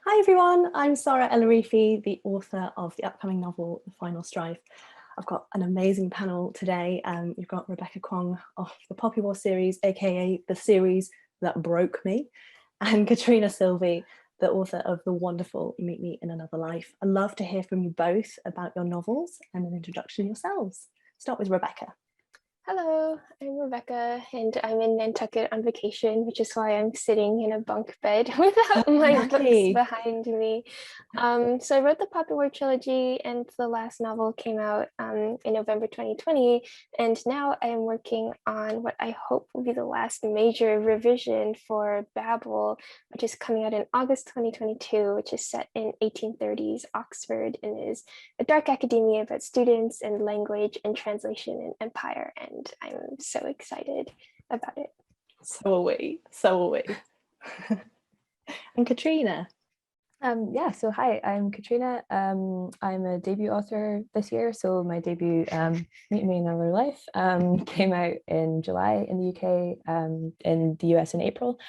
Hi everyone, I'm Saara El-Arifi, the author of the upcoming novel, The Final Strife. I've got an amazing panel today. You've got Rebecca Kuang of the Poppy War series, aka the series that broke me, and Catriona Silvey, the author of the wonderful Meet Me in Another Life. I'd love to hear from you both about your novels and an introduction yourselves. Start with Rebecca. Hello, I'm Rebecca and I'm in Nantucket on vacation, which is why I'm sitting in a bunk bed without my books behind me. So I wrote the Poppy War trilogy and the last novel came out in November 2020. And now I am working on what I hope will be the last major revision for Babel, which is coming out in August 2022, which is set in 1830s Oxford and is a dark academia about students and language and translation and empire. And I'm so excited about it. So are we. And Catriona. So hi, I'm Catriona. I'm a debut author this year. So my debut, Meet Me in Another Life, came out in July in the UK, in the US in April.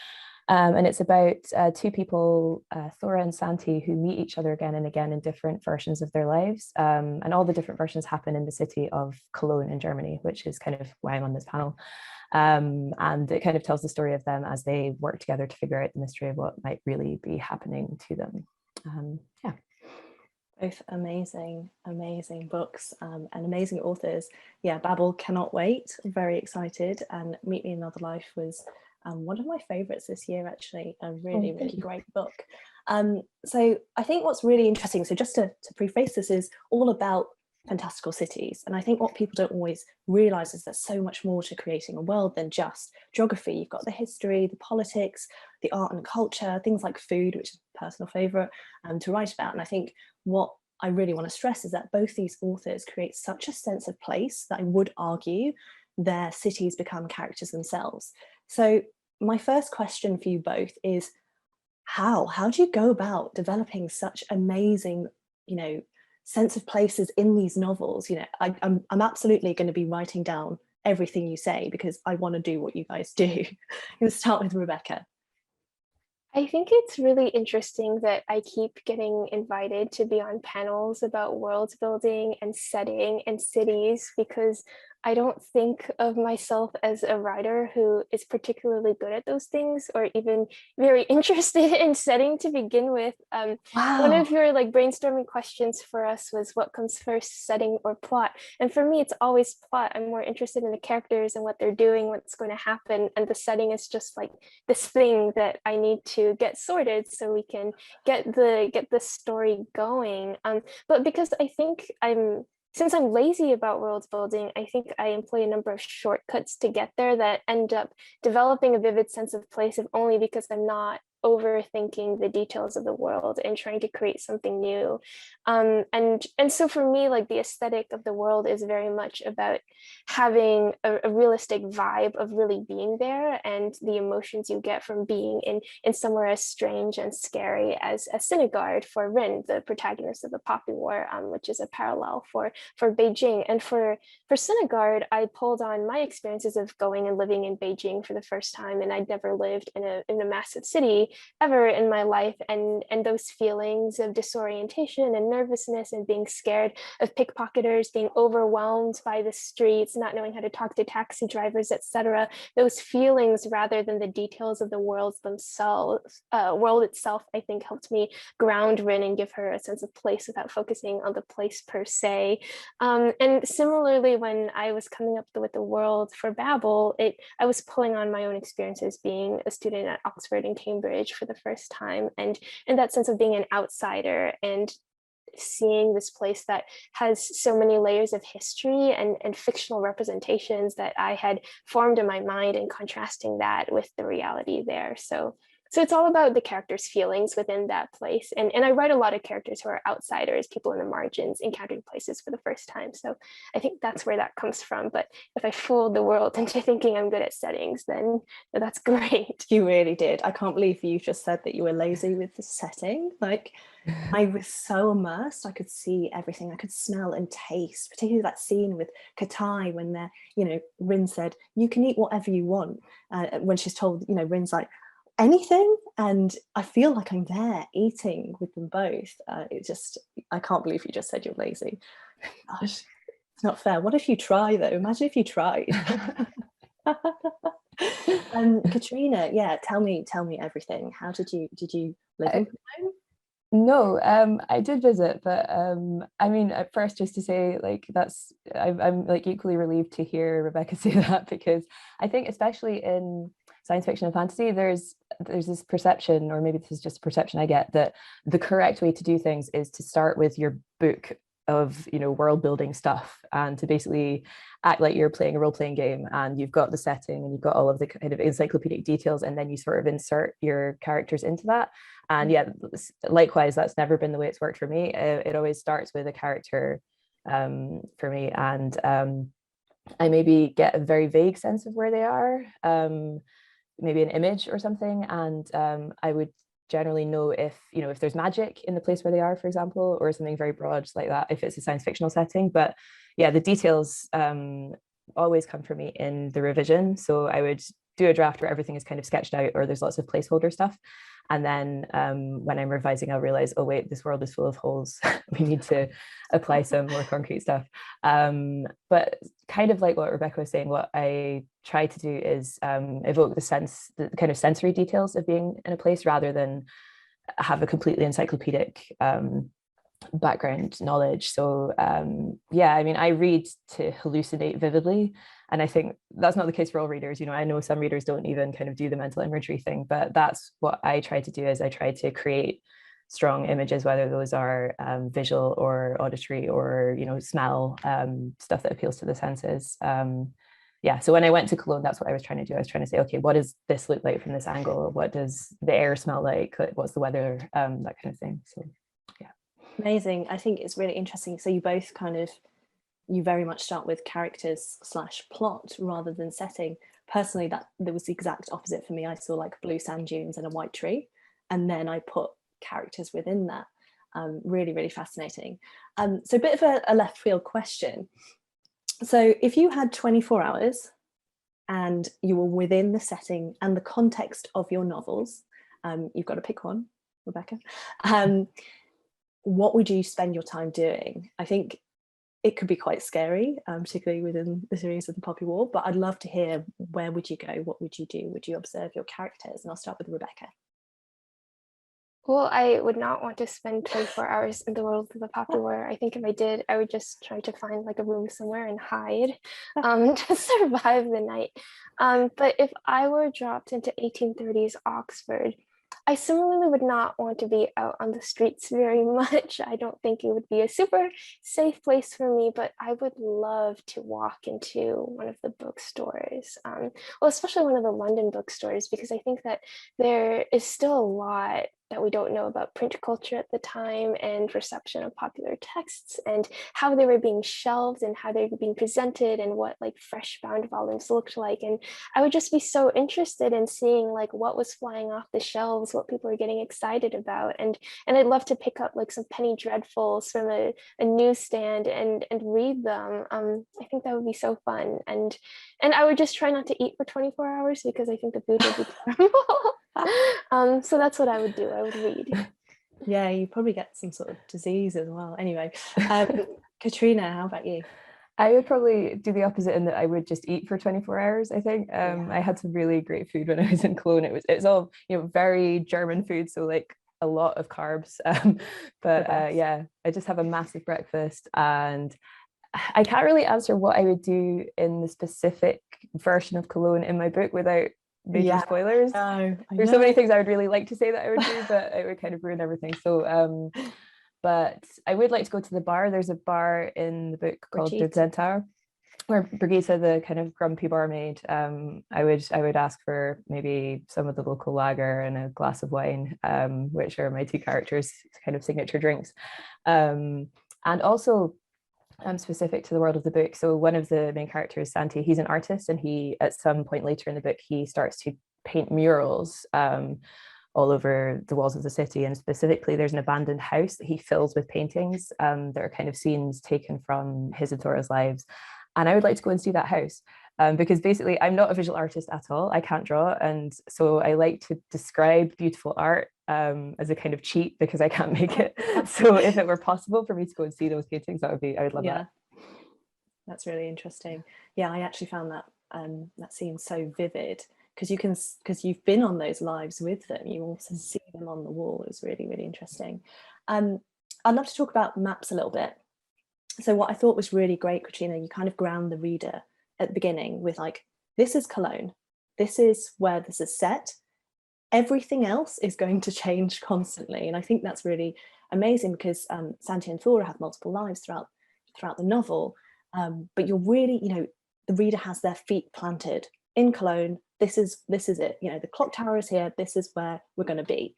And it's about two people, Thora and Santi, who meet each other again and again in different versions of their lives. And all the different versions happen in the city of Cologne in Germany, which is kind of why I'm on this panel. And it kind of tells the story of them as they work together to figure out the mystery of what might really be happening to them. Both amazing books and amazing authors. Yeah, Babel, cannot wait. I'm very excited. And Meet Me in Another Life was one of my favorites this year, actually. A really great book. So I think what's really interesting, so just to preface this, is all about fantastical cities. And I think what people don't always realize is there's so much more to creating a world than just geography. You've got the history, the politics, the art and culture, things like food, which is a personal favorite, to write about. And I think what I really want to stress is that both these authors create such a sense of place that I would argue their cities become characters themselves. So my first question for you both is, how do you go about developing such amazing, sense of places in these novels? I'm absolutely going to be writing down everything you say because I want to do what you guys do. Let's start with Rebecca. I think it's really interesting that I keep getting invited to be on panels about world building and setting and cities, because I don't think of myself as a writer who is particularly good at those things or even very interested in setting to begin with. Wow. One of your brainstorming questions for us was what comes first, setting or plot? And for me, it's always plot. I'm more interested in the characters and what they're doing, what's going to happen. And the setting is just like this thing that I need to get sorted so we can get the story going. But because I think since I'm lazy about world building, I think I employ a number of shortcuts to get there that end up developing a vivid sense of place, if only because I'm not overthinking the details of the world and trying to create something new. And so for me, the aesthetic of the world is very much about having a realistic vibe of really being there, and the emotions you get from being in somewhere as strange and scary as Sinigard for Rin, the protagonist of the Poppy War, which is a parallel for Beijing. And for Sinigard, I pulled on my experiences of going and living in Beijing for the first time, and I'd never lived in a massive city ever in my life, and those feelings of disorientation and nervousness and being scared of pickpocketers, being overwhelmed by the streets, not knowing how to talk to taxi drivers, etc. Those feelings, rather than the details of the worlds themselves, world itself, I think helped me ground Rin and give her a sense of place without focusing on the place per se. And similarly, when I was coming up with the world for Babel, I was pulling on my own experiences being a student at Oxford and Cambridge for the first time, and that sense of being an outsider and seeing this place that has so many layers of history and fictional representations that I had formed in my mind, and contrasting that with the reality there. So it's all about the characters' feelings within that place. And I write a lot of characters who are outsiders, people in the margins, encountering places for the first time. So I think that's where that comes from. But if I fooled the world into thinking I'm good at settings, then that's great. You really did. I can't believe you just said that you were lazy with the setting. I was so immersed. I could see everything. I could smell and taste, particularly that scene with Katai when Rin said, "You can eat whatever you want." When she's told, Rin's like, anything, and I feel like I'm there eating with them both. I can't believe you just said you're lazy. Gosh, it's not fair. What if you try though? Imagine if you tried. Catriona, yeah, tell me everything. How did you live in Cologne? No, I did visit, but I mean, at first, just to say, like, I'm like equally relieved to hear Rebecca say that, because I think, especially in science fiction and fantasy, there's this perception, or maybe this is just a perception I get, that the correct way to do things is to start with your book of, you know, world building stuff, and to basically act like you're playing a role-playing game, and you've got the setting and you've got all of the kind of encyclopedic details, and then you sort of insert your characters into that. And yeah, likewise, that's never been the way it's worked for me. It always starts with a character for me, and I maybe get a very vague sense of where they are, maybe an image or something, and I would generally know if, you know, if there's magic in the place where they are, for example, or something very broad like that, if it's a science fictional setting. But yeah, the details always come from me in the revision. So I would do a draft where everything is kind of sketched out, or there's lots of placeholder stuff. And then when I'm revising, I'll realize, oh wait, this world is full of holes. We need to apply some more concrete stuff. But kind of like what Rebecca was saying, what I try to do is evoke the kind of sensory details of being in a place, rather than have a completely encyclopedic background knowledge. So yeah, I mean, I read to hallucinate vividly, and I think that's not the case for all readers. You know, I know some readers don't even kind of do the mental imagery thing, but that's what I try to do, is I try to create strong images, whether those are visual or auditory, or, you know, smell, stuff that appeals to the senses. Yeah, so when I went to Cologne, that's what I was trying to do. I was trying to say, okay, what does this look like from this angle? What does the air smell like? What's the weather? That kind of thing. So yeah. Amazing. I think it's really interesting. So you both you very much start with characters / plot rather than setting. Personally, that there was the exact opposite for me. I saw like blue sand dunes and a white tree, and then I put characters within that. Really, really fascinating. So a bit of a left field question. So if you had 24 hours and you were within the setting and the context of your novels, you've got to pick one, Rebecca. What would you spend your time doing? I think it could be quite scary, particularly within the series of the Poppy War, but I'd love to hear, where would you go? What would you do? Would you observe your characters? And I'll start with Rebecca. Well, I would not want to spend 24 hours in the world of the Poppy War. I think if I did, I would just try to find like a room somewhere and hide to survive the night. But if I were dropped into 1830s Oxford, I similarly would not want to be out on the streets very much. I don't think it would be a super safe place for me, but I would love to walk into one of the bookstores. Well, especially one of the London bookstores, because I think that there is still a lot that we don't know about print culture at the time, and reception of popular texts, and how they were being shelved and how they were being presented, and what like fresh bound volumes looked like. And I would just be so interested in seeing like what was flying off the shelves, what people are getting excited about. And I'd love to pick up like some penny dreadfuls from a newsstand and read them. I think that would be so fun. And I would just try not to eat for 24 hours, because I think the food would be terrible. So that's what I would do. I would read. Yeah, you probably get some sort of disease as well. Anyway, Catriona, how about you? I would probably do the opposite, in that I would just eat for 24 hours, I think. I had some really great food when I was in Cologne. It's all, you know, very German food, so like a lot of carbs. But yeah, I just have a massive breakfast, and I can't really answer what I would do in the specific version of Cologne in my book without major spoilers. There's so many things I would really like to say that I would do, but it would kind of ruin everything. So but I would like to go to the bar. There's a bar in the book called the Centaur, where Brigitte, the kind of grumpy barmaid, I would ask for maybe some of the local lager and a glass of wine, which are my two characters' kind of signature drinks. And also specific to the world of the book. So one of the main characters, Santi, he's an artist, and he, at some point later in the book, he starts to paint murals all over the walls of the city. And specifically, there's an abandoned house that he fills with paintings that are kind of scenes taken from his and Thora's lives. And I would like to go and see that house. because basically I'm not a visual artist at all. I can't draw. And so I like to describe beautiful art as a kind of cheat because I can't make it. So if it were possible for me to go and see those paintings, I would love that. That's really interesting. Yeah, I actually found that that scene so vivid because you've been on those lives with them. You also see them on the wall. It was really, really interesting. I'd love to talk about maps a little bit. So what I thought was really great, Catriona, you kind of ground the reader at the beginning with like, this is Cologne. This is where this is set. Everything else is going to change constantly. And I think that's really amazing because Santi and Thora have multiple lives throughout the novel. But you're really, the reader has their feet planted in Cologne. This is it. The clock tower is here. This is where we're going to be.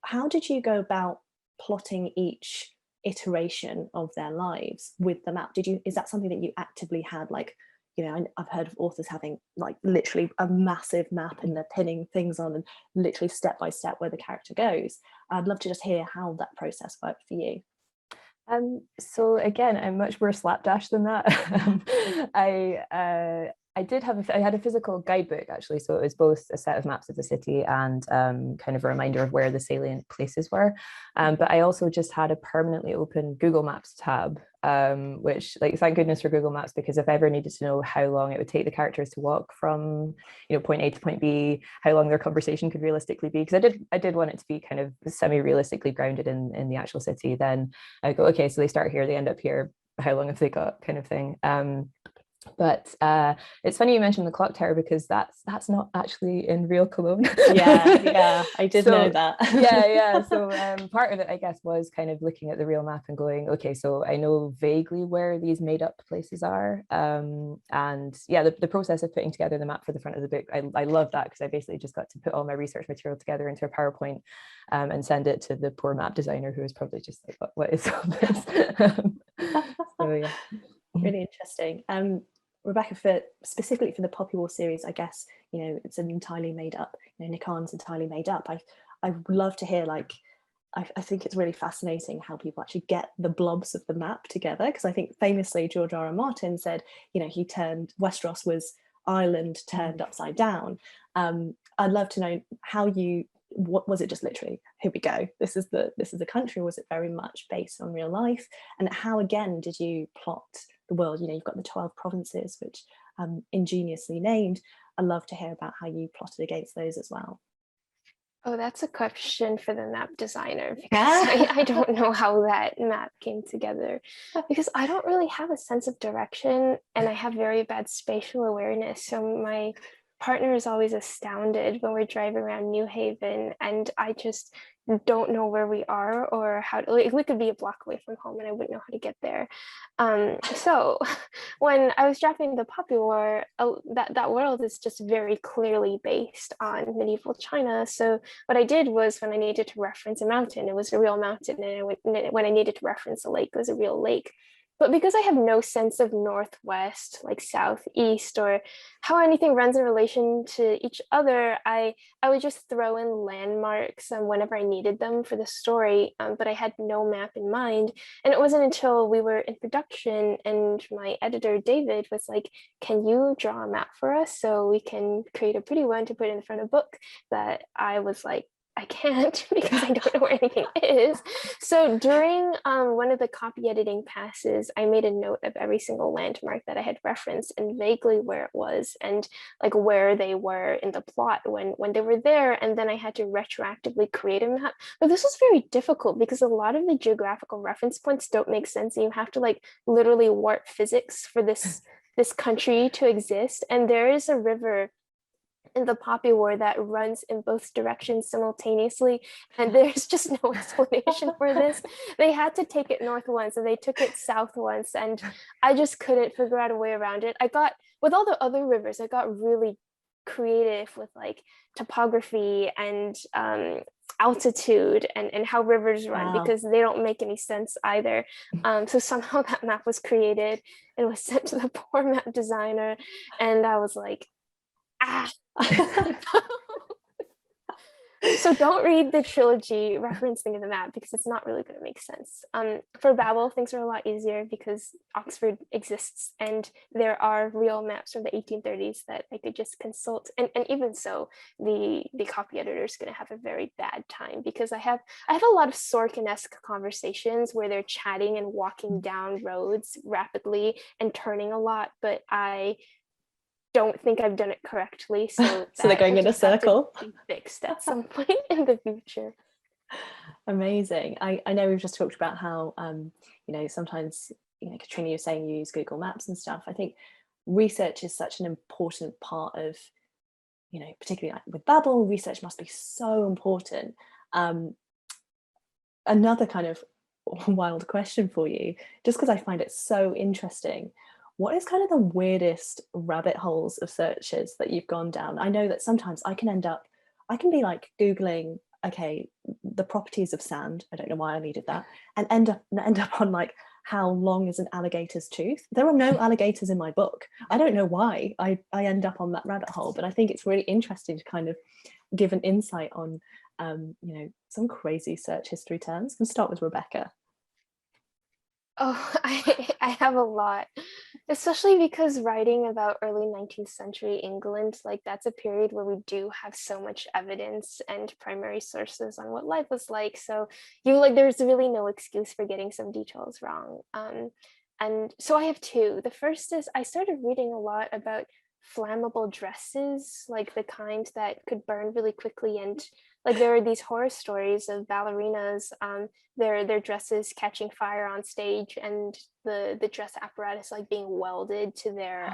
How did you go about plotting each iteration of their lives with the map? Is that something that you actively had, like, I've heard of authors having like literally a massive map and they're pinning things on and literally step by step where the character goes. I'd love to just hear how that process worked for you. So again, I'm much more slapdash than that. I had a physical guidebook actually, so it was both a set of maps of the city and kind of a reminder of where the salient places were. But I also just had a permanently open Google Maps tab, which, like, thank goodness for Google Maps, because if I ever needed to know how long it would take the characters to walk from point A to point B, how long their conversation could realistically be, because I did want it to be kind of semi-realistically grounded in the actual city, then I go, okay, so they start here, they end up here, how long have they got, kind of thing. But it's funny you mentioned the clock tower because that's not actually in real Cologne. yeah, I did know that. yeah. So part of it, I guess, was kind of looking at the real map and going, okay, so I know vaguely where these made up places are. And yeah, the process of putting together the map for the front of the book, I love that because I basically just got to put all my research material together into a PowerPoint and send it to the poor map designer who was probably just like, what is all this? So yeah. Really interesting. Rebecca, specifically for the Poppy War series, I guess, it's an entirely made up, Nick Arn's entirely made up. I would love to hear, like, I think it's really fascinating how people actually get the blobs of the map together, because I think famously George R.R. Martin said, he turned, Westeros was Ireland turned upside down. I'd love to know what was it, just literally, here we go, this is the country, or was it very much based on real life? And how again did you plot the world? You've got the 12 provinces, which ingeniously named. I'd love to hear about how you plotted against those as well. Oh, that's a question for the map designer, because I don't know how that map came together, because I don't really have a sense of direction and I have very bad spatial awareness. So my partner is always astounded when we're driving around New Haven and I just don't know where we are or how to, like, we could be a block away from home and I wouldn't know how to get there. So when I was drafting the Poppy War, that world is just very clearly based on medieval China. So what I did was, when I needed to reference a mountain, it was a real mountain, and when I needed to reference a lake, it was a real lake. But because I have no sense of northwest, like southeast, or how anything runs in relation to each other, I would just throw in landmarks whenever I needed them for the story, but I had no map in mind. And it wasn't until we were in production and my editor, David, was like, can you draw a map for us so we can create a pretty one to put in the front of the book, that I was like, I can't, because I don't know where anything is. So during one of the copy editing passes, I made a note of every single landmark that I had referenced and vaguely where it was and like where they were in the plot when they were there. And then I had to retroactively create a map. But this was very difficult because a lot of the geographical reference points don't make sense. And you have to like literally warp physics for this country to exist. And there is a river in the Poppy War that runs in both directions simultaneously, and there's just no explanation for this. They had to take it north once and they took it south once, and I just couldn't figure out a way around it. With all the other rivers, I got really creative with like topography and altitude and how rivers run. Wow. Because they don't make any sense either. So somehow that map was created and was sent to the poor map designer, So don't read the trilogy referencing the map because it's not really going to make sense. For Babel, things are a lot easier because Oxford exists and there are real maps from the 1830s that I could just consult. And even so, the copy editor is going to have a very bad time because I have a lot of Sorkin-esque conversations where they're chatting and walking down roads rapidly and turning a lot, but I don't think I've done it correctly, so they're going in a circle. Be fixed at some point in the future. Amazing. I know we've just talked about how sometimes, Catriona, you're saying you use Google Maps and stuff. I think research is such an important part of, particularly like with Babbel, research must be so important. Another kind of wild question for you, just because I find it so interesting. What is kind of the weirdest rabbit holes of searches that you've gone down? I know that sometimes I can be like Googling, okay, the properties of sand. I don't know why I needed that. And end up on like, how long is an alligator's tooth? There are no alligators in my book. I don't know why I end up on that rabbit hole, but I think it's really interesting to kind of give an insight on, some crazy search history terms. Can start with Rebecca. Oh, I have a lot, especially because writing about early 19th century England, like that's a period where we do have so much evidence and primary sources on what life was like. So there's really no excuse for getting some details wrong. And so I have two. The first is I started reading a lot about flammable dresses, like the kind that could burn really quickly, and like there are these horror stories of ballerinas, their dresses catching fire on stage and the dress apparatus like being welded to their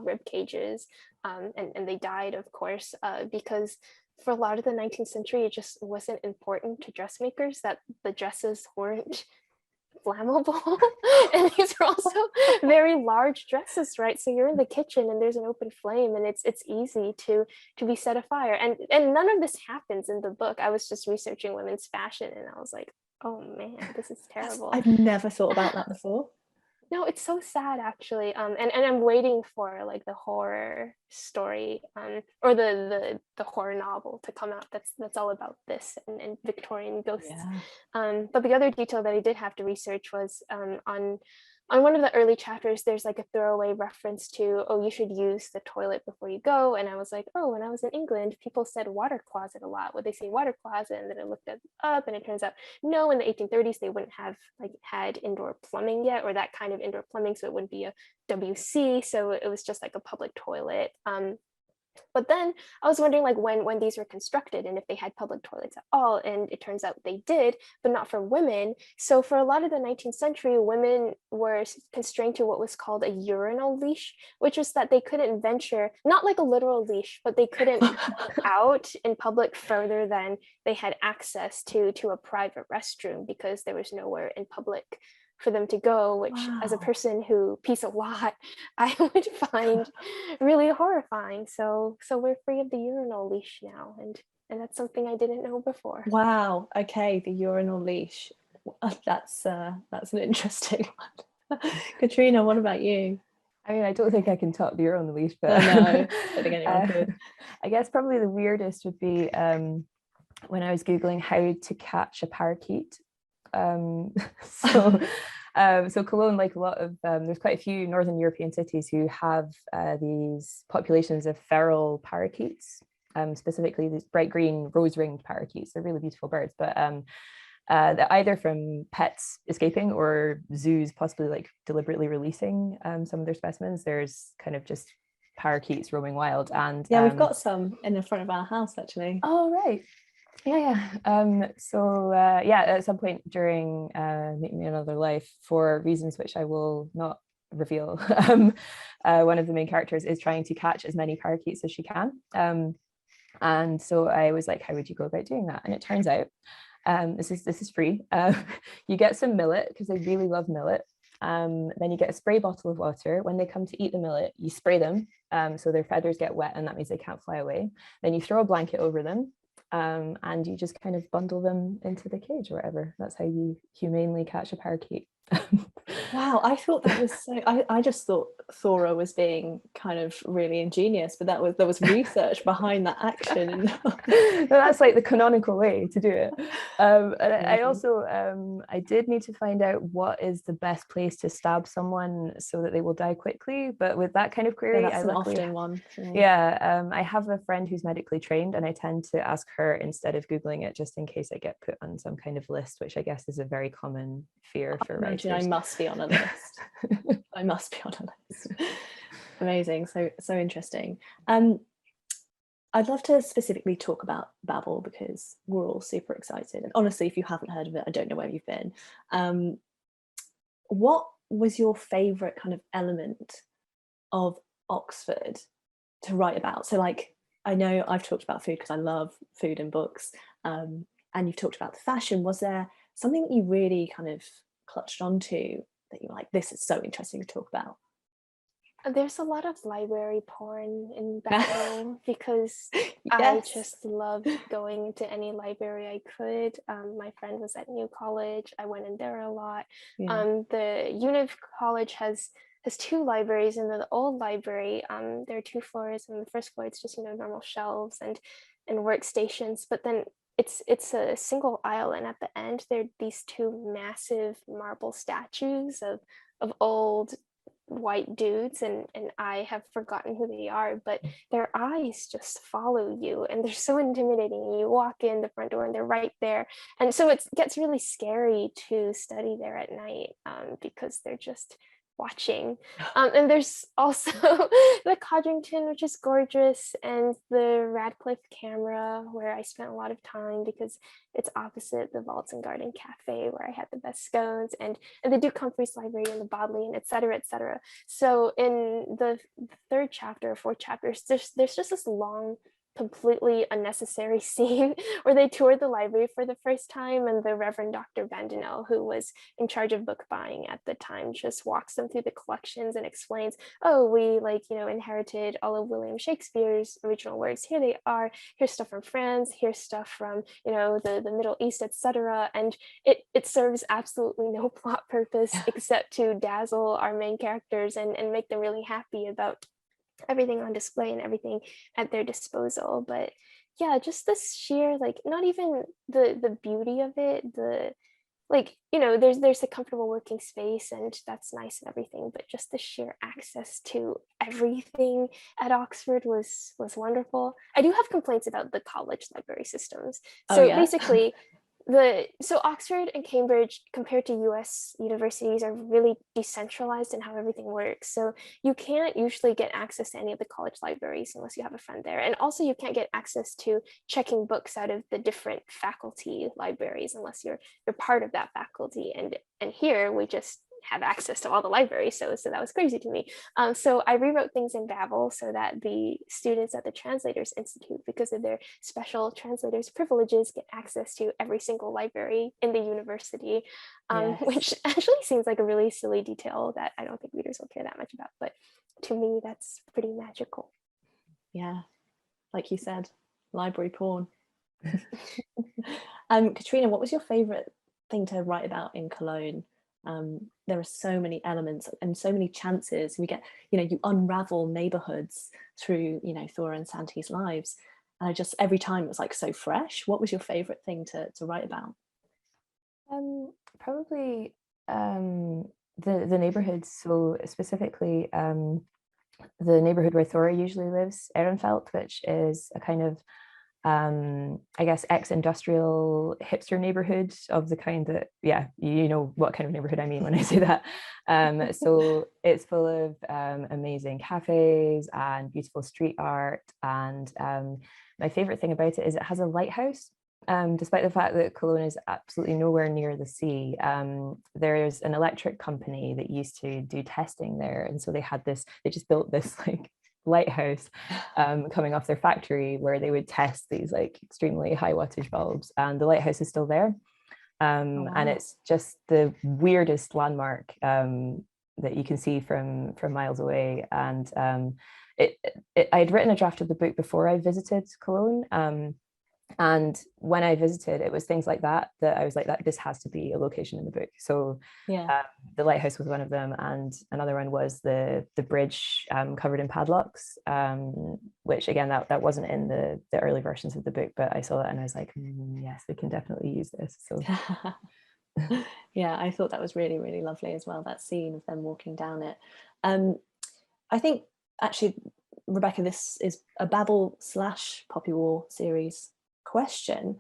rib cages, and they died, of course, because for a lot of the 19th century it just wasn't important to dressmakers that the dresses weren't flammable. And these are also very large dresses, right? So you're in the kitchen and there's an open flame and it's easy to be set afire, and none of this happens in the book. I was just researching women's fashion and I was like, oh man, this is terrible. I've never thought about that before. No, it's so sad actually. And I'm waiting for like the horror story, or the horror novel to come out that's all about this and Victorian ghosts. Yeah. But the other detail that I did have to research was on one of the early chapters, there's like a throwaway reference to, oh, you should use the toilet before you go. And I was like, oh, when I was in England, people said water closet a lot. Would they say water closet? And then I looked it up and it turns out, no, in the 1830s, they wouldn't have like had indoor plumbing yet, or that kind of indoor plumbing. So it wouldn't be a WC. So it was just like a public toilet. But then I was wondering like when these were constructed and if they had public toilets at all, and it turns out they did, but not for women. So for a lot of the 19th century, women were constrained to what was called a urinal leash, which was that they couldn't venture, not like a literal leash, but they couldn't go out in public further than they had access to a private restroom, because there was nowhere in public for them to go, which as a person who pees a lot, I would find really horrifying. So we're free of the urinal leash now, and that's something I didn't know before. Wow. Okay, the urinal leash. That's an interesting one. Catriona, what about you? I mean, I don't think I can top the urinal leash, but I know. I don't think anyone could. I guess probably the weirdest would be when I was Googling how to catch a parakeet. So Cologne, like a lot of, there's quite a few Northern European cities who have these populations of feral parakeets, specifically these bright green rose-ringed parakeets. They're really beautiful birds, but they're either from pets escaping or zoos possibly like deliberately releasing some of their specimens. There's kind of just parakeets roaming wild. And yeah, we've got some in the front of our house actually. Oh, right. Yeah. So at some point during Meet Me Another Life, for reasons which I will not reveal, one of the main characters is trying to catch as many parakeets as she can. And so I was like, how would you go about doing that? And it turns out this is free. You get some millet, because they really love millet. Then you get a spray bottle of water. When they come to eat the millet, you spray them so their feathers get wet, and that means they can't fly away. Then you throw a blanket over them. And you just kind of bundle them into the cage or whatever. That's how you humanely catch a parakeet. Wow, I thought that was so. I just thought Thora was being kind of really ingenious, but there was research behind that action. No, that's like the canonical way to do it. And I also I did need to find out what is the best place to stab someone so that they will die quickly. But with that kind of query, that's I an luckily, often one. yeah, I have a friend who's medically trained, and I tend to ask her instead of Googling it, just in case I get put on some kind of list, which I guess is a very common fear for writers. I must be on a list. I must be on a list. Amazing. So interesting. I'd love to specifically talk about Babel because we're all super excited. And honestly, if you haven't heard of it, I don't know where you've been. What was your favorite kind of element of Oxford to write about? So like, I know I've talked about food because I love food and books, and you've talked about the fashion. Was there something that you really kind of clutched onto that you were like, this is so interesting to talk about? There's a lot of library porn in Babel because Yes. I just loved going to any library I could. My friend was at New College. I went in there a lot. Yeah. The Univ College has two libraries. In the old library, there are 2 floors, and the first floor it's just normal shelves and workstations. But then it's a single aisle, and at the end there are these 2 massive marble statues of old white dudes, and I have forgotten who they are, but their eyes just follow you and they're so intimidating. You walk in the front door and they're right there, and so it gets really scary to study there at night because they're just watching. And there's also the Codrington, which is gorgeous, and the Radcliffe camera, where I spent a lot of time because it's opposite the Vaults and Garden Cafe, where I had the best scones, and the Duke Humphreys Library and the Bodleian, etc., etc. So in the 3rd chapter, 4th chapters, there's just this long, completely unnecessary scene where they toured the library for the first time, and the Reverend Dr. Bandinel, who was in charge of book buying at the time, just walks them through the collections and explains, oh, we inherited all of William Shakespeare's original works. Here they are. Here's stuff from France. Here's stuff from the Middle East, etc. And it serves absolutely no plot purpose except to dazzle our main characters and make them really happy about everything on display and everything at their disposal. But yeah, just this sheer not even the beauty of it, there's a comfortable working space and that's nice and everything, but just the sheer access to everything at Oxford was wonderful. I do have complaints about the college library systems. So basically so Oxford and Cambridge, compared to US universities, are really decentralized in how everything works. So you can't usually get access to any of the college libraries unless you have a friend there. And also you can't get access to checking books out of the different faculty libraries unless you're part of that faculty. And here we just have access to all the libraries. So that was crazy to me. So I rewrote things in Babel so that the students at the Translators Institute, because of their special translators privileges, get access to every single library in the university, which actually seems like a really silly detail that I don't think readers will care that much about. But to me, that's pretty magical. Yeah, like you said, library porn. Catriona, what was your favorite thing to write about in Cologne? There are so many elements and so many chances. We get, you unravel neighborhoods through, Thora and Santi's lives. And every time it was like so fresh. What was your favorite thing to write about? Probably the neighborhoods. So specifically, the neighborhood where Thora usually lives, Ehrenfeld, which is a kind of I guess ex-industrial hipster neighborhood of the kind that, you know what kind of neighborhood I mean when I say that. So it's full of amazing cafes and beautiful street art. And my favorite thing about it is it has a lighthouse. Despite the fact that Cologne is absolutely nowhere near the sea, there's an electric company that used to do testing there. And so they just built this lighthouse coming off their factory where they would test these extremely high wattage bulbs, and the lighthouse is still there. Wow. And it's just the weirdest landmark that you can see from miles away. And I'd written a draft of the book before I visited Cologne, And when I visited, it was things like that I was like, that this has to be a location in the book. So Yeah. the lighthouse was one of them, and another one was the bridge covered in padlocks, which again that wasn't in the early versions of the book, but I saw that and I was like, yes, we can definitely use this. So yeah, I thought that was really, really lovely as well, that scene of them walking down it. I think actually, Rebecca, this is a Babel / Poppy War series question.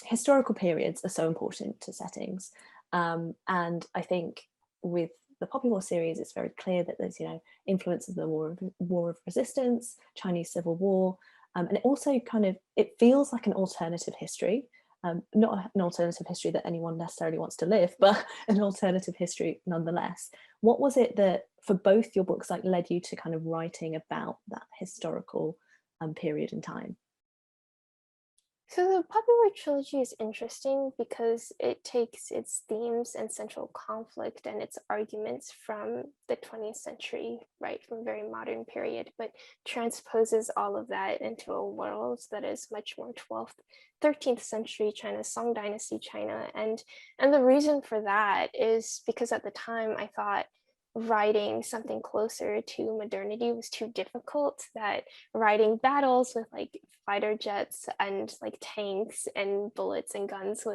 Historical periods are so important to settings, and I think with the Poppy War series, it's very clear that there's, you know, influence of the War of Resistance, Chinese Civil War, and it also kind of, it feels like an alternative history. Not an alternative history that anyone necessarily wants to live, but an alternative history nonetheless. What was it that, for both your books, like led you to kind of writing about that historical period in time? So the Poppy War trilogy is interesting because it takes its themes and central conflict and its arguments from the 20th century, right, from a very modern period, but transposes all of that into a world that is much more 12th, 13th century China, Song Dynasty China. And the reason for that is because at the time I thought writing something closer to modernity was too difficult, that writing battles with like fighter jets and like tanks and bullets and guns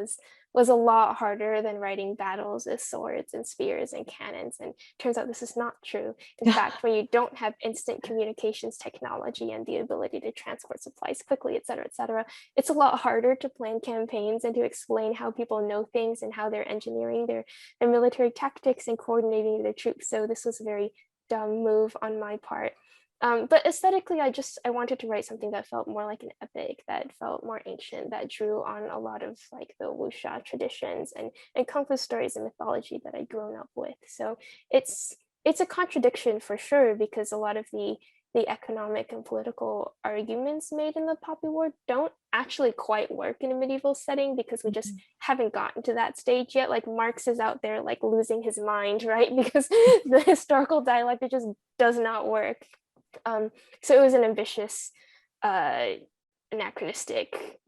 was a lot harder than writing battles with swords and spears and cannons. And turns out this is not true. In fact, when you don't have instant communications technology and the ability to transport supplies quickly, et cetera, it's a lot harder to plan campaigns and to explain how people know things and how they're engineering their military tactics and coordinating their troops. So this was a very dumb move on my part. But aesthetically, I wanted to write something that felt more like an epic, that felt more ancient, that drew on a lot of like the wuxia traditions and kung fu stories and mythology that I'd grown up with. So it's a contradiction for sure, because a lot of the economic and political arguments made in the Poppy War don't actually quite work in a medieval setting, because we just haven't gotten to that stage yet. Like Marx is out there like losing his mind, right? Because the historical dialect, it just does not work. So it was an ambitious, anachronistic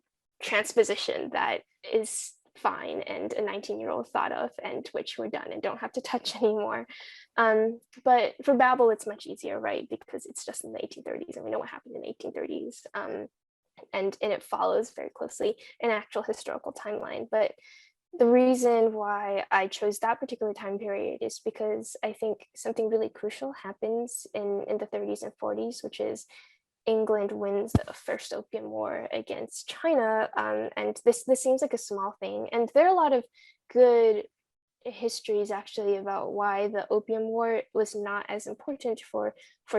transposition that is fine and a 19-year-old thought of, and which we're done and don't have to touch anymore. But for Babel, it's much easier, right? Because it's just in the 1830s and we know what happened in the 1830s. And it follows very closely an actual historical timeline. But the reason why I chose that particular time period is because I think something really crucial happens in the 30s and 40s, which is England wins the first Opium War against China. And this seems like a small thing. And there are a lot of good histories actually about why the Opium War was not as important for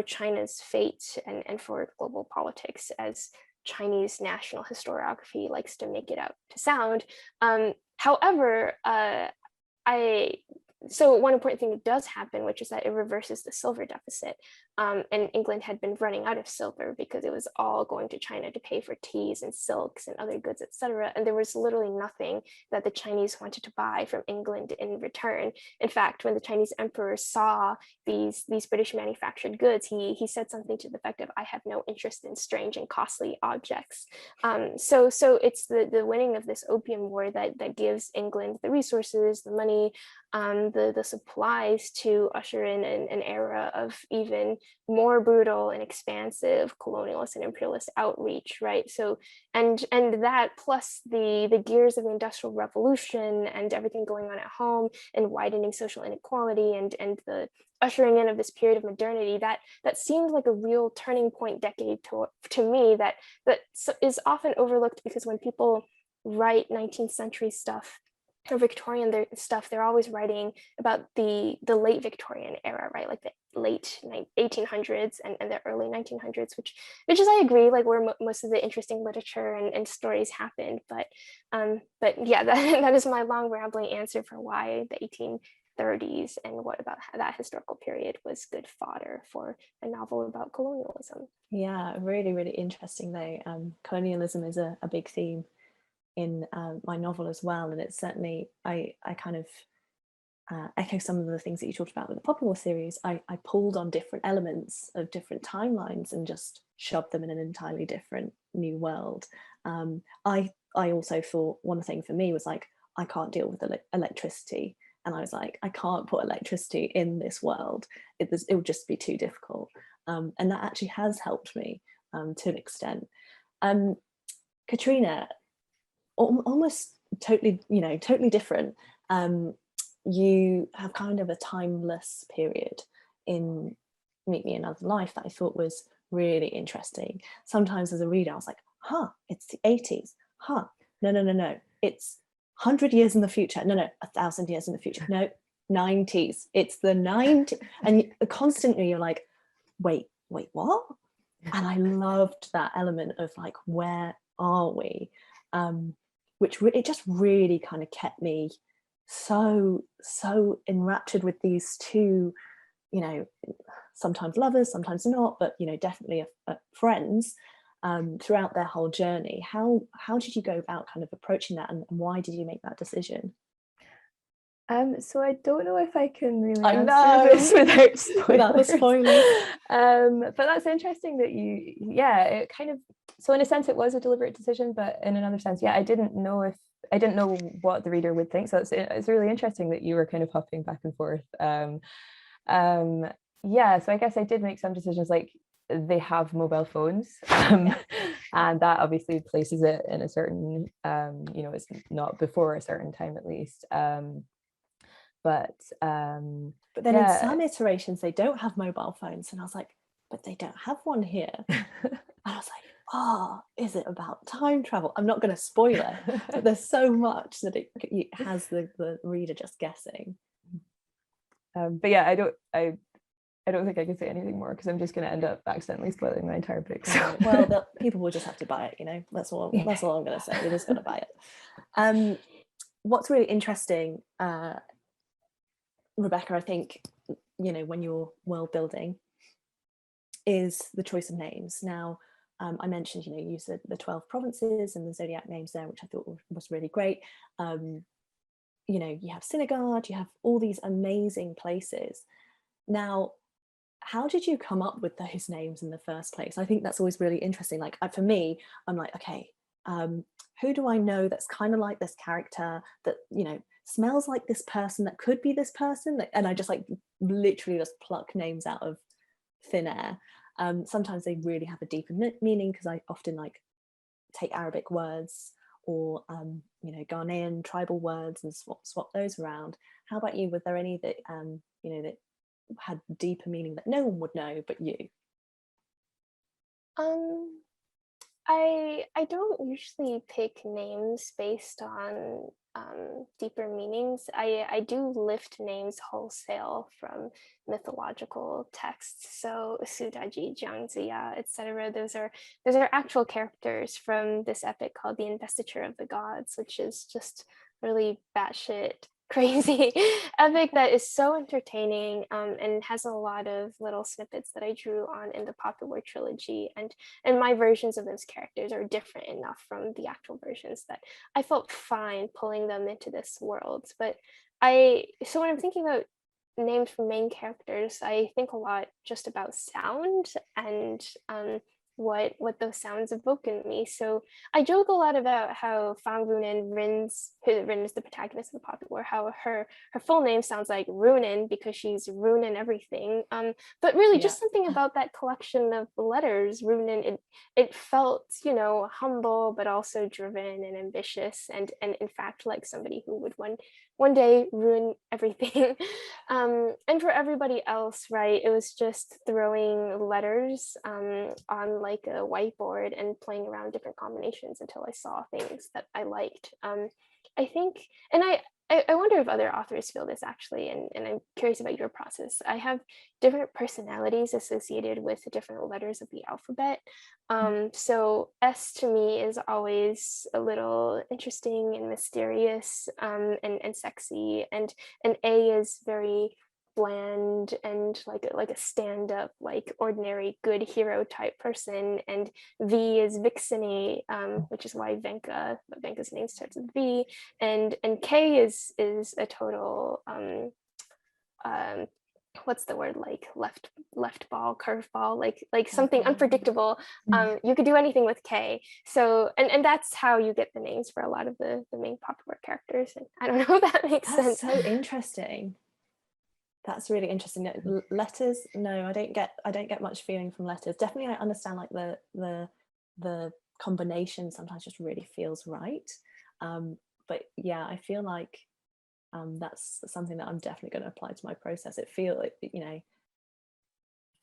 China's fate and for global politics as Chinese national historiography likes to make it out to sound. However, so one important thing that does happen, which is that it reverses the silver deficit. And England had been running out of silver because it was all going to China to pay for teas and silks and other goods, etc. And there was literally nothing that the Chinese wanted to buy from England in return. In fact, when the Chinese emperor saw these British manufactured goods, he said something to the effect of, "I have no interest in strange and costly objects." So it's the winning of this Opium War that gives England the resources, the money, the supplies to usher in an era of even more brutal and expansive colonialist and imperialist outreach, right? So and that plus the gears of the Industrial Revolution and everything going on at home and widening social inequality and the ushering in of this period of modernity, that seemed like a real turning point decade to me that is often overlooked, because when people write 19th century stuff or Victorian stuff, they're always writing about the late Victorian era, right? Like the late 1800s and the early 1900s, which is, I agree, like where most of the interesting literature and stories happened. But yeah, that is my long rambling answer for why the 1830s and what about that historical period was good fodder for a novel about colonialism. Yeah, really, really interesting though. Colonialism is a big theme in my novel as well, and it's certainly I kind of echo some of the things that you talked about with the Poppy War series, I pulled on different elements of different timelines and just shoved them in an entirely different new world. I also thought one thing for me was like, I can't deal with electricity. And I was like, I can't put electricity in this world. It would just be too difficult. And that actually has helped me to an extent. Catriona, almost totally, totally different. You have kind of a timeless period in Meet Me Another Life that I thought was really interesting. Sometimes as a reader, I was like, it's the 80s. No. It's 100 years in the future. No, 1,000 years in the future. No, 90s. It's the 90s. And constantly you're like, wait, what? And I loved that element of like, where are we? Which it just really kind of kept me so enraptured with these two, sometimes lovers, sometimes not, but definitely friends throughout their whole journey. How did you go about kind of approaching that, and why did you make that decision? So I don't know if I can really answer this without spoilers. Without the spoilers. But that's interesting that it kind of, so in a sense it was a deliberate decision, but in another sense, I didn't know what the reader would think. So it's really interesting that you were kind of hopping back and forth. So I guess I did make some decisions, like they have mobile phones, and that obviously places it in a certain, it's not before a certain time at least. But then in some iterations they don't have mobile phones, and I was like, but they don't have one here. And I was like, is it about time travel? I'm not going to spoil it, but there's so much that it has the reader just guessing. But yeah, I don't think I can say anything more, because I'm just going to end up accidentally spoiling my entire book. So. Well, people will just have to buy it. That's all I'm going to say. They're just going to buy it. What's really interesting, Rebecca, I think, when you're world building, is the choice of names. Now, I mentioned, you use the 12 provinces and the zodiac names there, which I thought was really great. You have Synagard, you have all these amazing places. Now, how did you come up with those names in the first place? I think that's always really interesting. Like for me, I'm like, okay, who do I know that's kind of like this character that, smells like this person that could be this person? And I just like literally just pluck names out of thin air. Sometimes they really have a deeper meaning, because I often like take Arabic words or Ghanaian tribal words and swap those around. How about you? Was there any that that had deeper meaning that no one would know but you? I don't usually pick names based on deeper meanings. I do lift names wholesale from mythological texts. So Sudaji, Jiangziya, etc. Those are actual characters from this epic called The Investiture of the Gods, which is just really batshit crazy epic that is so entertaining, and has a lot of little snippets that I drew on in the Popular trilogy, and my versions of those characters are different enough from the actual versions that I felt fine pulling them into this world. But so when I'm thinking about names for main characters, I think a lot just about sound and what those sounds evoke in me. So I joke a lot about how Fang Runen, Rin is the protagonist of the Popular, how her full name sounds like Runen because she's ruining everything. But really just something about that collection of letters, Runen, it felt, humble, but also driven and ambitious, and in fact like somebody who would one day ruin everything. And for everybody else, right, it was just throwing letters on like a whiteboard and playing around different combinations until I saw things that I liked. I think, and I wonder if other authors feel this actually, and I'm curious about your process. I have different personalities associated with different letters of the alphabet. So S to me is always a little interesting and mysterious, and sexy, and A is very bland and like a stand-up, like ordinary good hero type person, and V is vixeny, which is why Venka's name starts with V, and K is a total what's the word, like left ball, curve ball, like something unpredictable. You could do anything with K. So and that's how you get the names for a lot of the main popular characters. And I don't know if that makes sense. So interesting. That's really interesting. Letters, no, I don't get much feeling from letters. Definitely I understand like the combination sometimes just really feels right. But yeah, I feel like that's something that I'm definitely going to apply to my process. It feels like, you know,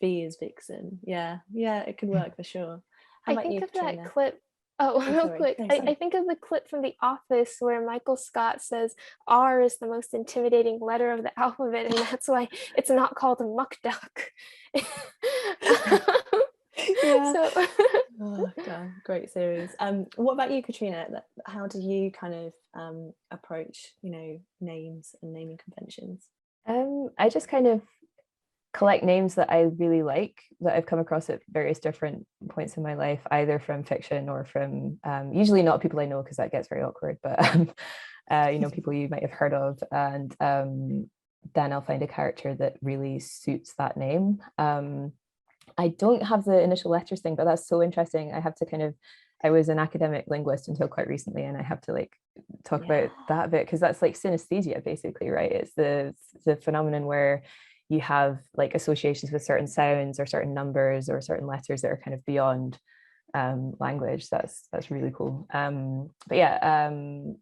V is vixen. Yeah, it could work for sure. How about I think you, of Katrina? that clip. Oh, real sorry. quick. No, I think of the clip from The Office where Michael Scott says R is the most intimidating letter of the alphabet, and that's why it's not called a muck duck. Yeah. So Oh god, great series. What about you, Katrina? How do you kind of approach, you know, names and naming conventions? I just kind of collect names that I really like, that I've come across at various different points in my life, either from fiction or from usually not people I know, because that gets very awkward, but you know, people you might have heard of, and then I'll find a character that really suits that name. I don't have the initial letters thing, but that's so interesting. I was an academic linguist until quite recently, and I have to like talk about that a bit, because that's like synesthesia basically, right? It's the phenomenon where you have like associations with certain sounds or certain numbers or certain letters that are kind of beyond language. That's really cool. But yeah,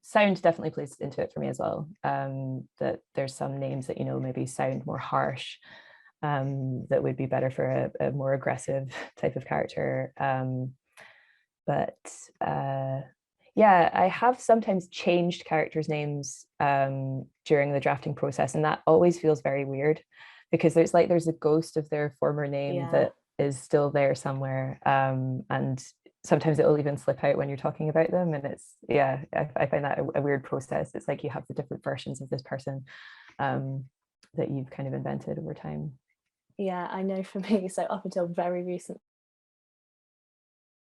sound definitely plays into it for me as well. That there's some names that, you know, maybe sound more harsh, that would be better for a more aggressive type of character. But yeah, I have sometimes changed characters' names during the drafting process, and that always feels very weird, because there's a ghost of their former name that is still there somewhere, and sometimes it'll even slip out when you're talking about them, and I find that a weird process. It's like you have the different versions of this person that you've kind of invented over time. Yeah, I know for me, so up until very recently,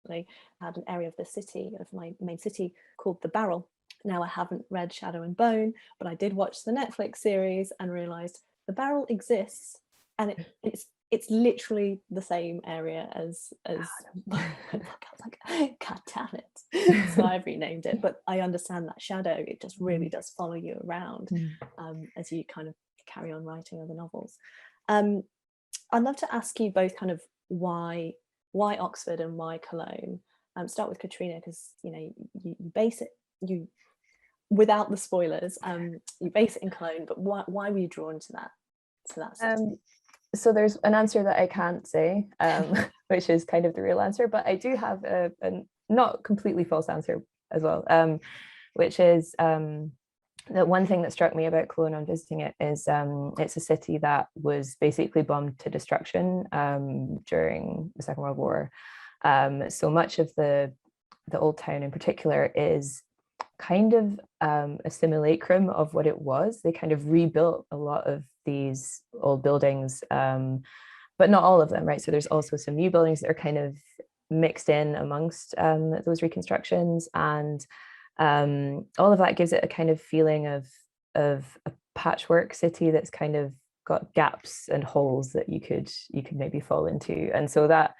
I had an area of the city, of my main city, called the Barrel. Now, I haven't read Shadow and Bone, but I did watch the Netflix series and realized the Barrel exists, and it's literally the same area as I was like, God damn it. So I've renamed it, but I understand that shadow, it just really does follow you around as you kind of carry on writing other novels. I'd love to ask you both kind of why Oxford and why Cologne. Start with Katrina, because you know you base it, you without the spoilers, you base it in Cologne, but why were you drawn to that setting? So there's an answer that I can't say, which is kind of the real answer, but I do have a not completely false answer as well, which is the one thing that struck me about Cologne on visiting it is it's a city that was basically bombed to destruction during the Second World War. So much of the old town in particular is kind of a simulacrum of what it was. They kind of rebuilt a lot of these old buildings, but not all of them, right? So there's also some new buildings that are kind of mixed in amongst those reconstructions, and all of that gives it a kind of feeling of a patchwork city that's kind of got gaps and holes that you could maybe fall into, and so that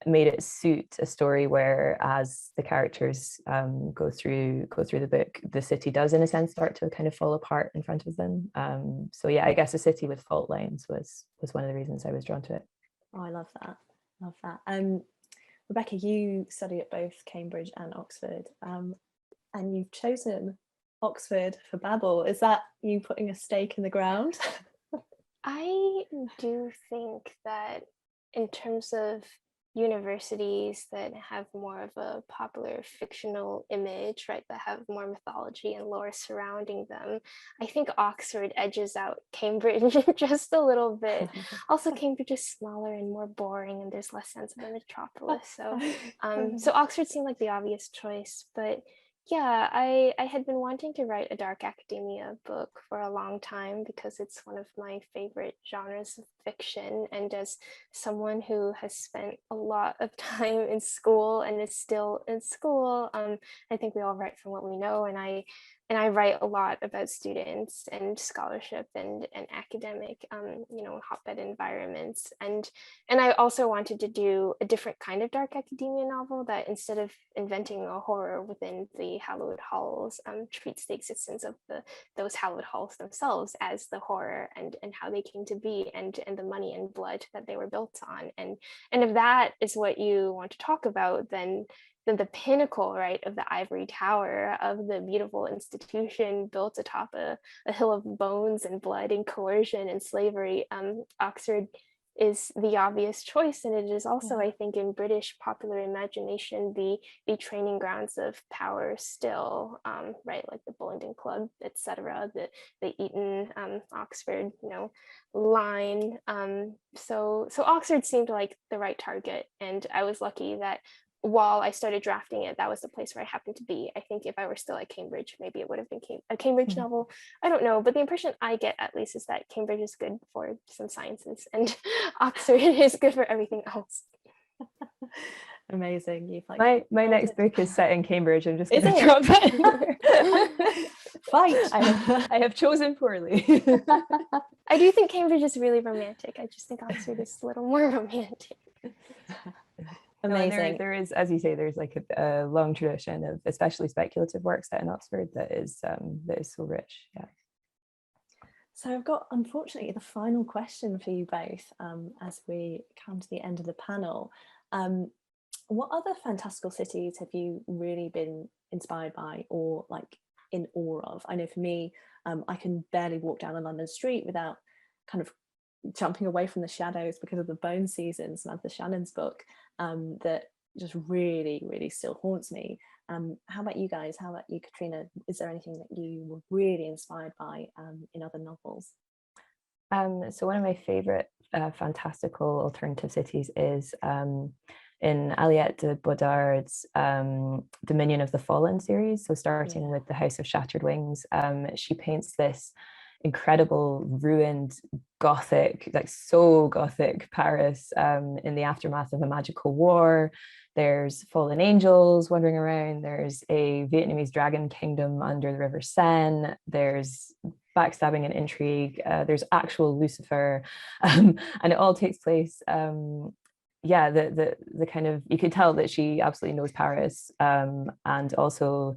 made it suit a story where, as the characters go through the book, the city does in a sense start to kind of fall apart in front of them. So yeah, I guess a city with fault lines was one of the reasons I was drawn to it. Oh, I love that. Rebecca, you study at both Cambridge and Oxford, and you've chosen Oxford for Babel. Is that you putting a stake in the ground? I do think that in terms of universities that have more of a popular fictional image, right, that have more mythology and lore surrounding them, I think Oxford edges out Cambridge just a little bit. Also, Cambridge is smaller and more boring, and there's less sense of a metropolis. So Oxford seemed like the obvious choice, but Yeah, I had been wanting to write a dark academia book for a long time because it's one of my favorite genres of fiction. And as someone who has spent a lot of time in school and is still in school, I think we all write from what we know. And I write a lot about students and scholarship and academic, hotbed environments. And I also wanted to do a different kind of dark academia novel that, instead of inventing a horror within the hallowed halls, treats the existence of those hallowed halls themselves as the horror, and how they came to be, and the money and blood that they were built on. And if that is what you want to talk about, then the pinnacle, right, of the ivory tower of the beautiful institution built atop a hill of bones and blood and coercion and slavery, Oxford is the obvious choice. And it is also, I think, in British popular imagination, the training grounds of power still, right, like the Bullingdon Club, etc., the Eton Oxford, line. So Oxford seemed like the right target, and I was lucky that while I started drafting it, that was the place where I happened to be. I think if I were still at Cambridge, maybe it would have been a Cambridge novel. I don't know, but the impression I get, at least, is that Cambridge is good for some sciences and Oxford is good for everything else. Amazing. You've like my next book is set in Cambridge. I'm just going Is to it? drop that in there. Fight. I have chosen poorly. I do think Cambridge is really romantic. I just think Oxford is a little more romantic. Amazing. No, there is, as you say, there's like a long tradition of especially speculative work set in Oxford that is so rich. Yeah. So I've got, unfortunately, the final question for you both, as we come to the end of the panel. What other fantastical cities have you really been inspired by, or like in awe of? I know for me, I can barely walk down a London street without kind of jumping away from the shadows because of the Bone Season, Samantha Shannon's book, that just really, really still haunts me. How about you guys? How about you, Catriona? Is there anything that you were really inspired by in other novels? So one of my favorite fantastical alternative cities is in Aliette de Bodard's Dominion of the Fallen series. So starting with the House of Shattered Wings, she paints this incredible ruined Gothic, like so Gothic Paris in the aftermath of a magical war. There's fallen angels wandering around. There's a Vietnamese dragon kingdom under the River Seine. There's backstabbing and intrigue. There's actual Lucifer, and it all takes place. The kind of, you could tell that she absolutely knows Paris, and also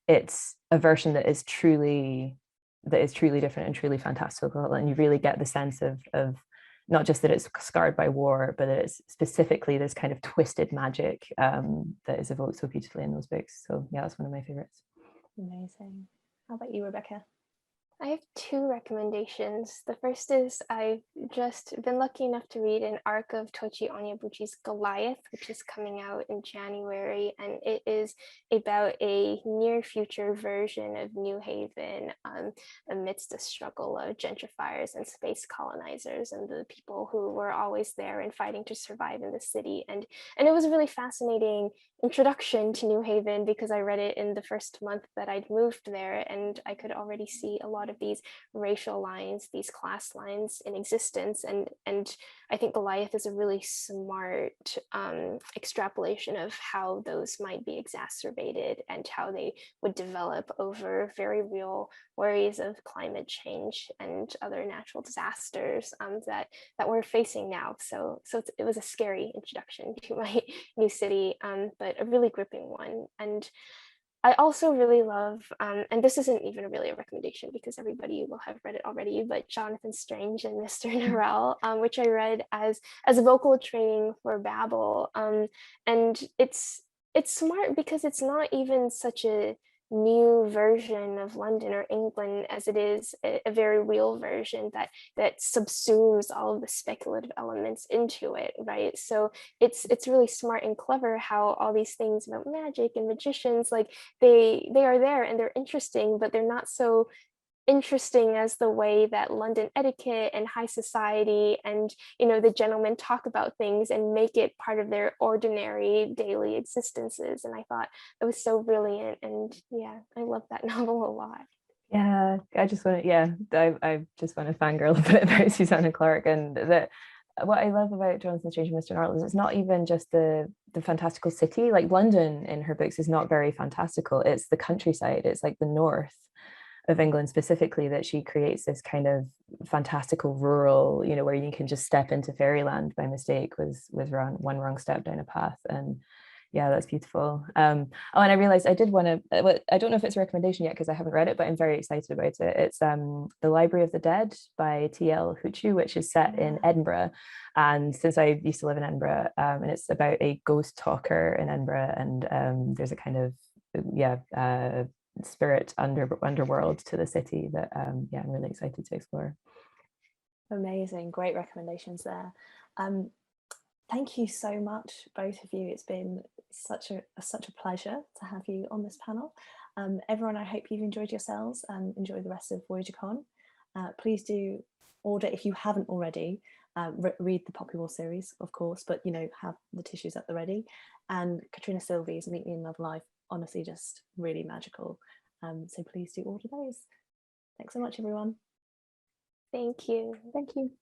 it's a version that is truly different and truly fantastical, and you really get the sense of not just that it's scarred by war, but that it's specifically this kind of twisted magic that is evoked so beautifully in those books. So yeah, that's one of my favorites. Amazing. How about you, Rebecca? I have two recommendations. The first is I've just been lucky enough to read an arc of Tochi Onyebuchi's Goliath, which is coming out in January, and it is about a near future version of New Haven amidst the struggle of gentrifiers and space colonizers and the people who were always there and fighting to survive in the city. And it was a really fascinating introduction to New Haven because I read it in the first month that I'd moved there, and I could already see a lot of these racial lines, these class lines in existence, and I think Goliath is a really smart extrapolation of how those might be exacerbated and how they would develop over very real worries of climate change and other natural disasters that we're facing now. So it was a scary introduction to my new city, but a really gripping one. And I also really love, and this isn't even really a recommendation because everybody will have read it already, but Jonathan Strange and Mr. Norrell, which I read as a vocal training for Babel. And it's smart because it's not even such a new version of London or England as it is a very real version that subsumes all of the speculative elements into it, right? So it's really smart and clever how all these things about magic and magicians, like they are there and they're interesting, but they're not so interesting as the way that London etiquette and high society and, you know, the gentlemen talk about things and make it part of their ordinary daily existences. And I thought it was so brilliant. And yeah, I love that novel a lot. Yeah, I just want to, yeah, I just want to fangirl a bit about Susanna Clarke. And that what I love about Jonathan Strange and Mr. Norrell is it's not even just the fantastical city. Like London in her books is not very fantastical. It's the countryside. It's like the north of England specifically that she creates this kind of fantastical rural, you know, where you can just step into fairyland by mistake with one wrong step down a path. And yeah, that's beautiful. Oh, and I realized I did want to, I don't know if it's a recommendation yet because I haven't read it, but I'm very excited about it. It's The Library of the Dead by T.L. Huchu, which is set in Edinburgh. And since I used to live in Edinburgh, and it's about a ghost talker in Edinburgh, and there's a kind of, spirit underworld to the city that, yeah, I'm really excited to explore. Amazing, great recommendations there. Thank you so much, both of you. It's been such a pleasure to have you on this panel. Everyone, I hope you've enjoyed yourselves and enjoy the rest of VoyagerCon. Please do order, if you haven't already, read the Poppy Wall series, of course, but you know, have the tissues at the ready. And Catriona Silvey's Meet Me in Another Life, honestly, just really magical. So please do order those. Thanks so much, everyone. Thank you. Thank you.